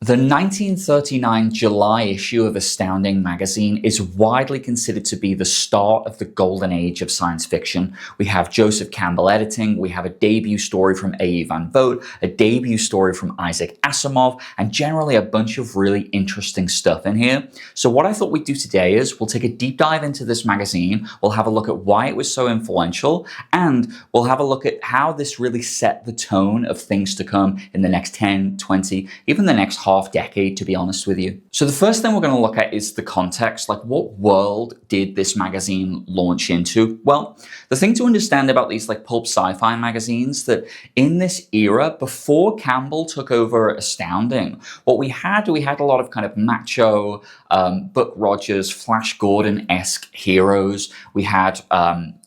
The 1939 July issue of Astounding Magazine is widely considered to be the start of the golden age of science fiction. We have Joseph Campbell editing, we have a debut story from A.E. Van Vogt, a debut story from Isaac Asimov, and generally a bunch of really interesting stuff in here. So what I thought we'd do today is we'll take a deep dive into this magazine, we'll have a look at why it was so influential, and we'll have a look at how this really set the tone of things to come in the next 10, 20, even the next half decade, to be honest with you. So the first thing we're going to look at is the context, like what world did this magazine launch into? Well, the thing to understand about these like pulp sci-fi magazines, that in this era, before Campbell took over Astounding, what we had a lot of kind of macho, Buck Rogers, Flash Gordon-esque heroes. We had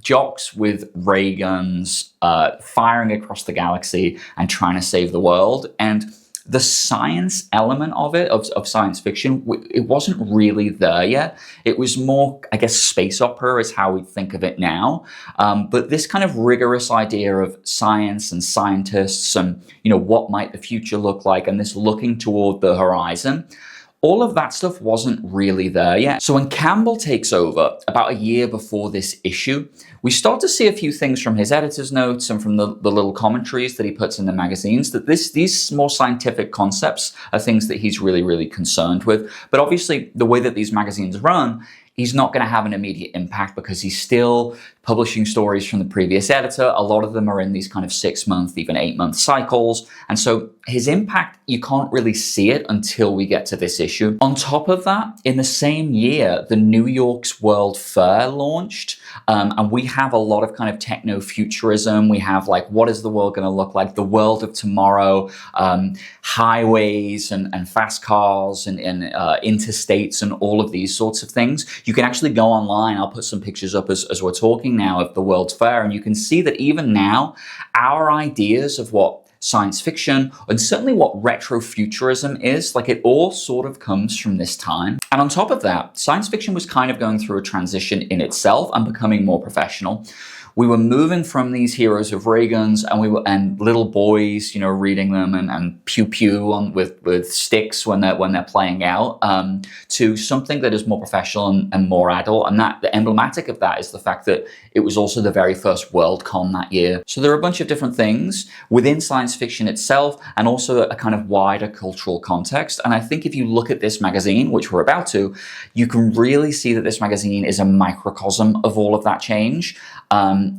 jocks with ray guns firing across the galaxy and trying to save the world. And the science element of it, of science fiction, it wasn't really there yet. It was more, I guess, space opera is how we think of it now. But this kind of rigorous idea of science and scientists and, you know, what might the future look like, and this looking toward the horizon, all of that stuff wasn't really there yet. So when Campbell takes over, about a year before this issue, we start to see a few things from his editor's notes and from the little commentaries that he puts in the magazines, that these more scientific concepts are things that he's really, really concerned with. But obviously, the way that these magazines run, he's not going to have an immediate impact because he's still publishing stories from the previous editor. A lot of them are in these kind of 6-month, even 8-month cycles. And so his impact, you can't really see it until we get to this issue. On top of that, in the same year, the New York's World Fair launched. And we have a lot of kind of techno-futurism. We have like, what is the world going to look like? The world of tomorrow, highways and fast cars and interstates and all of these sorts of things. You can actually go online. I'll put some pictures up as we're talking now of the World's Fair. And you can see that even now, our ideas of what science fiction, and certainly what retrofuturism is, like it all sort of comes from this time. And on top of that, science fiction was kind of going through a transition in itself and becoming more professional. We were moving from these heroes of ray guns and little boys, you know, reading them and pew pew on with sticks when they're playing out, to something that is more professional and more adult. And that the emblematic of that is the fact that it was also the very first Worldcon that year. So there are a bunch of different things within science fiction itself and also a kind of wider cultural context. And I think if you look at this magazine, which we're about to, you can really see that this magazine is a microcosm of all of that change.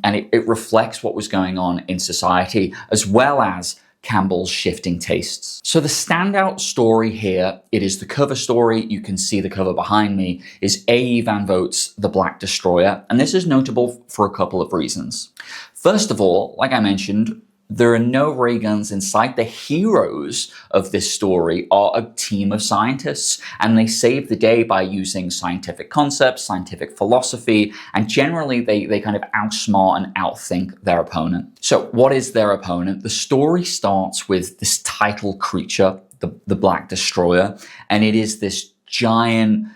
And it reflects what was going on in society, as well as Campbell's shifting tastes. So the standout story here, it is the cover story. You can see the cover behind me, is A.E. Van Vogt's The Black Destroyer. And this is notable for a couple of reasons. First of all, like I mentioned, there are no ray guns in sight. The heroes of this story are a team of scientists, and they save the day by using scientific concepts, scientific philosophy, and generally they kind of outsmart and outthink their opponent. So what is their opponent? The story starts with this title creature, the Black Destroyer, and it is this giant,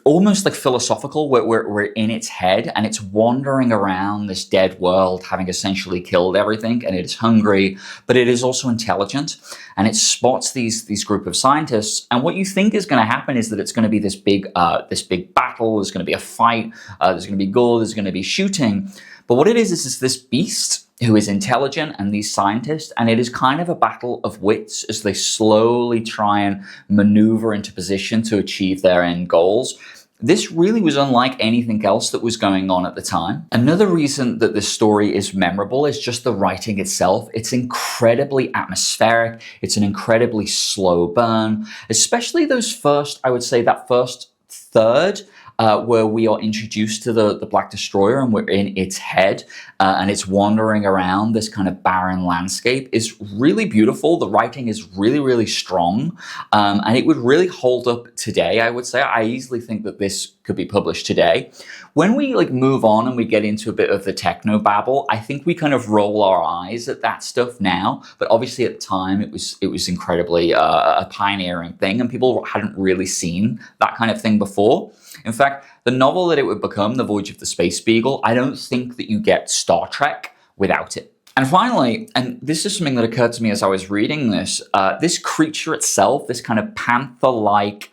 almost like philosophical, where we're in its head and it's wandering around this dead world, having essentially killed everything, and it is hungry, but it is also intelligent, and it spots these group of scientists. And what you think is going to happen is that it's going to be this big battle. There's going to be a fight. There's going to be gore. There's going to be shooting. But what it is this beast who is intelligent and these scientists, and it is kind of a battle of wits as they slowly try and maneuver into position to achieve their end goals. This really was unlike anything else that was going on at the time. Another reason that this story is memorable is just the writing itself. It's incredibly atmospheric. It's an incredibly slow burn, especially those first, I would say that first third, where we are introduced to the Black Destroyer and we're in its head and it's wandering around this kind of barren landscape, is really beautiful. The writing is really, really strong, and it would really hold up today, I would say. I easily think that this could be published today. When we like move on and we get into a bit of the techno babble, I think we kind of roll our eyes at that stuff now, but obviously at the time it was incredibly a pioneering thing, and people hadn't really seen that kind of thing before. In fact, the novel that it would become, The Voyage of the Space Beagle, I don't think that you get Star Trek without it. And finally, and this is something that occurred to me as I was reading this, this creature itself, this kind of panther-like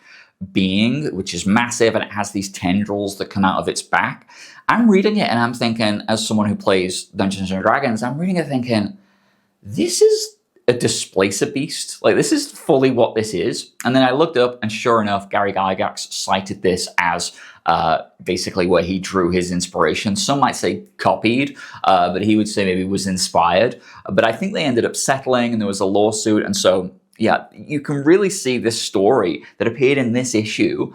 being, which is massive and it has these tendrils that come out of its back. I'm reading it and I'm thinking, as someone who plays Dungeons and Dragons, I'm reading it thinking, this is a displacer beast. Like, this is fully what this is. And then I looked up and sure enough, Gary Gygax cited this as basically where he drew his inspiration. Some might say copied, but he would say maybe was inspired. But I think they ended up settling and there was a lawsuit. And so, yeah, you can really see this story that appeared in this issue,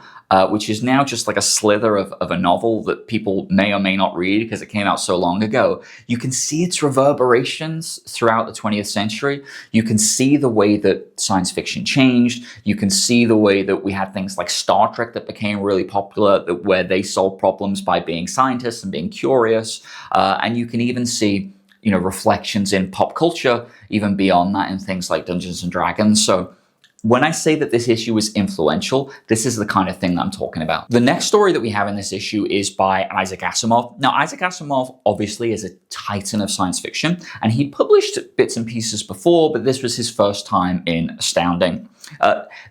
which is now just like a slither of a novel that people may or may not read because it came out so long ago. You can see its reverberations throughout the 20th century. You can see the way that science fiction changed. You can see the way that we had things like Star Trek that became really popular, where they solved problems by being scientists and being curious. And you can even see, you know, reflections in pop culture, even beyond that in things like Dungeons and Dragons. So when I say that this issue is influential, this is the kind of thing that I'm talking about. The next story that we have in this issue is by Isaac Asimov. Now, Isaac Asimov obviously is a titan of science fiction, and he published bits and pieces before, but this was his first time in Astounding.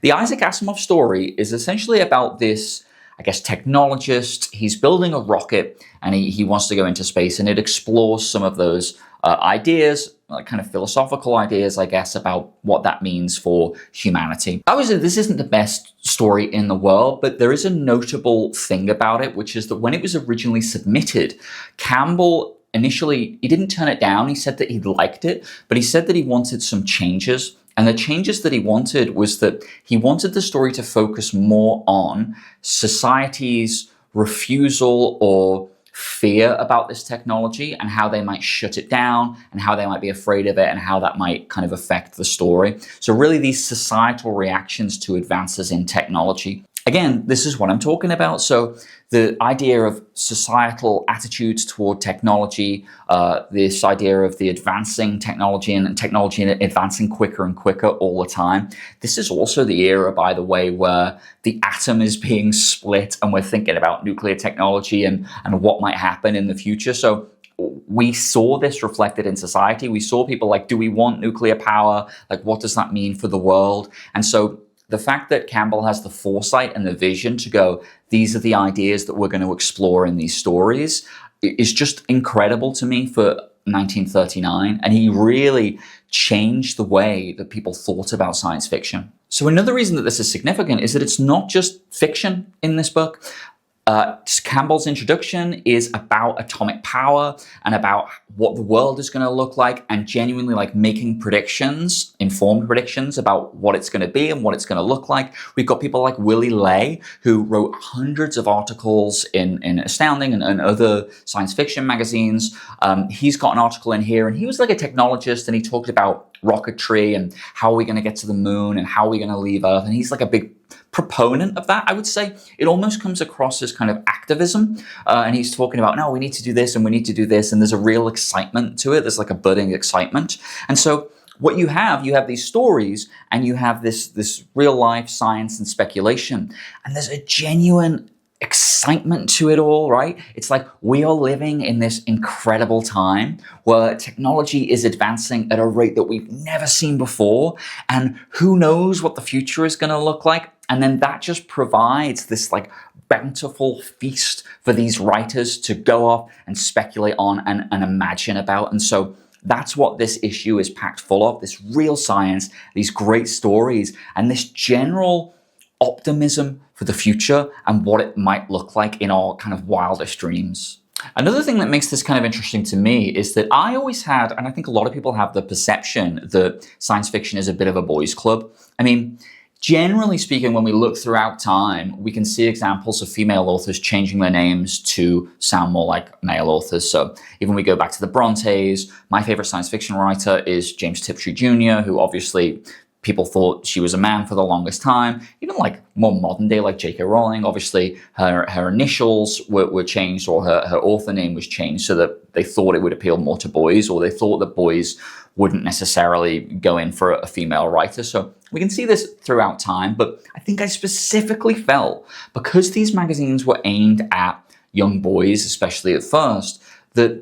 The Isaac Asimov story is essentially about this, I guess, technologist. He's building a rocket and he wants to go into space, and it explores some of those ideas, kind of philosophical ideas, I guess, about what that means for humanity. Obviously, this isn't the best story in the world, but there is a notable thing about it, which is that when it was originally submitted, Campbell initially, he didn't turn it down. He said that he liked it, but he said that he wanted some changes. And the changes that he wanted was that he wanted the story to focus more on society's refusal or fear about this technology and how they might shut it down and how they might be afraid of it and how that might kind of affect the story. So really these societal reactions to advances in technology. Again, this is what I'm talking about. So the idea of societal attitudes toward technology, this idea of the advancing technology and technology advancing quicker and quicker all the time. This is also the era, by the way, where the atom is being split and we're thinking about nuclear technology and what might happen in the future. So we saw this reflected in society. We saw people like, do we want nuclear power? Like, what does that mean for the world? And so the fact that Campbell has the foresight and the vision to go, these are the ideas that we're going to explore in these stories, is just incredible to me for 1939. And he really changed the way that people thought about science fiction. So another reason that this is significant is that it's not just fiction in this book. Campbell's introduction is about atomic power and about what the world is going to look like, and genuinely like making predictions, informed predictions about what it's going to be and what it's going to look like. We've got people like Willy Ley, who wrote hundreds of articles in Astounding and other science fiction magazines. He's got an article in here, and he was like a technologist, and he talked about rocketry and how are we going to get to the moon and how are we going to leave Earth. And he's like a big proponent of that. I would say it almost comes across as kind of activism. And he's talking about, no, we need to do this and we need to do this. And there's a real excitement to it. There's like a budding excitement. And so what you have these stories and you have this real life science and speculation. And there's a genuine excitement to it all, right? It's like we are living in this incredible time where technology is advancing at a rate that we've never seen before. And who knows what the future is going to look like? And then that just provides this like bountiful feast for these writers to go off and speculate on and imagine about. And so that's what this issue is packed full of, this real science, these great stories, and this general optimism for the future and what it might look like in our kind of wildest dreams. Another thing that makes this kind of interesting to me is that I always had, and I think a lot of people have, the perception that science fiction is a bit of a boys' club. I mean, generally speaking, when we look throughout time, we can see examples of female authors changing their names to sound more like male authors. So even we go back to the Brontes, my favorite science fiction writer is James Tiptree Jr., who obviously people thought she was a man for the longest time. Even like more modern day, like J.K. Rowling, obviously her initials were changed, or her author name was changed so that they thought it would appeal more to boys, or they thought that boys wouldn't necessarily go in for a female writer. So we can see this throughout time, but I think I specifically felt, because these magazines were aimed at young boys, especially at first, that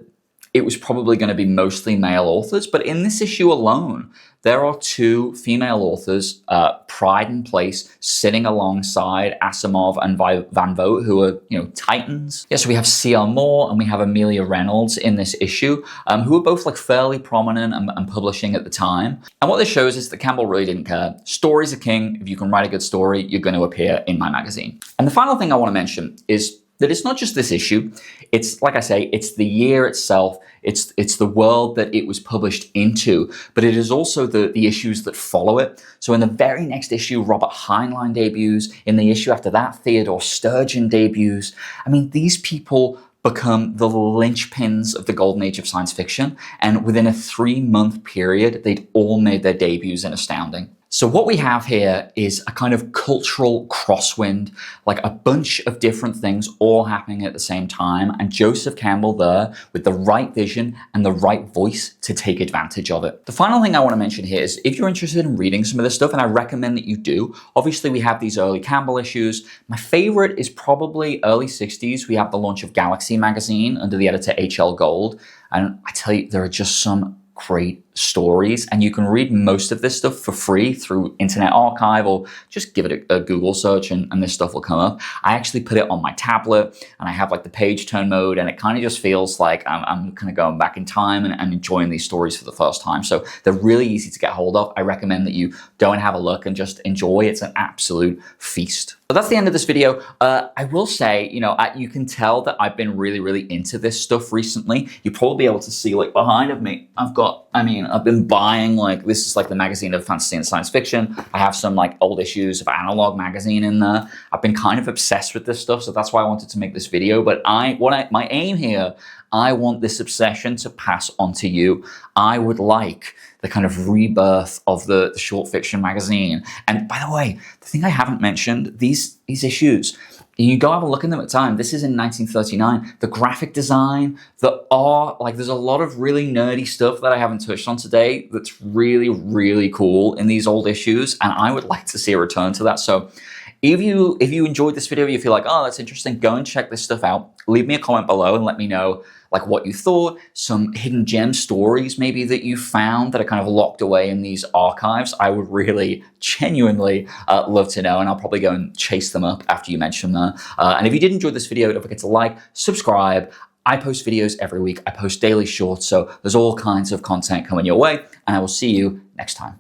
it was probably going to be mostly male authors. But in this issue alone, there are 2 female authors, Pride and Place, sitting alongside Asimov and Van Vogt, who are, titans. Yeah, so we have C.R. Moore and we have Amelia Reynolds in this issue, who are both like fairly prominent and publishing at the time. And what this shows is that Campbell really didn't care. Stories are king. If you can write a good story, you're going to appear in my magazine. And the final thing I want to mention is that it's not just this issue. It's, like I say, it's the year itself. It's the world that it was published into, but it is also the issues that follow it. So in the very next issue, Robert Heinlein debuts. In the issue after that, Theodore Sturgeon debuts. I mean, these people become the linchpins of the golden age of science fiction. And within a 3-month period, they'd all made their debuts in Astounding. So what we have here is a kind of cultural crosswind, like a bunch of different things all happening at the same time, and Joseph Campbell there with the right vision and the right voice to take advantage of it. The final thing I want to mention here is if you're interested in reading some of this stuff, and I recommend that you do, obviously we have these early Campbell issues. My favorite is probably early 60s. We have the launch of Galaxy magazine under the editor H.L. Gold, and I tell you, there are just some great stories, and you can read most of this stuff for free through Internet Archive, or just give it a Google search and this stuff will come up. I actually put it on my tablet and I have like the page turn mode, and it kind of just feels like I'm kind of going back in time and enjoying these stories for the first time. So they're really easy to get hold of. I recommend that you go and have a look and just enjoy. It's an absolute feast. But that's the end of this video. I will say, you can tell that I've been really into this stuff recently. You'll probably be able to see like behind of me, I've been buying, like, this is like the magazine of fantasy and science fiction. I have some like old issues of Analog magazine in there. I've been kind of obsessed with this stuff, so that's why I wanted to make this video. But my aim here, I want this obsession to pass on to you. I would like the kind of rebirth of the short fiction magazine. And by the way, the thing I haven't mentioned, these issues, you go have a look in them at the time. This is in 1939. The graphic design, the art, like there's a lot of really nerdy stuff that I haven't touched on today that's really cool in these old issues, and I would like to see a return to that. So if you enjoyed this video, you feel like, oh, that's interesting, go and check this stuff out. Leave me a comment below and let me know like what you thought, some hidden gem stories maybe that you found that are kind of locked away in these archives. I would really genuinely love to know, and I'll probably go and chase them up after you mention them. And if you did enjoy this video, don't forget to like, subscribe. I post videos every week. I post daily shorts, so there's all kinds of content coming your way, and I will see you next time.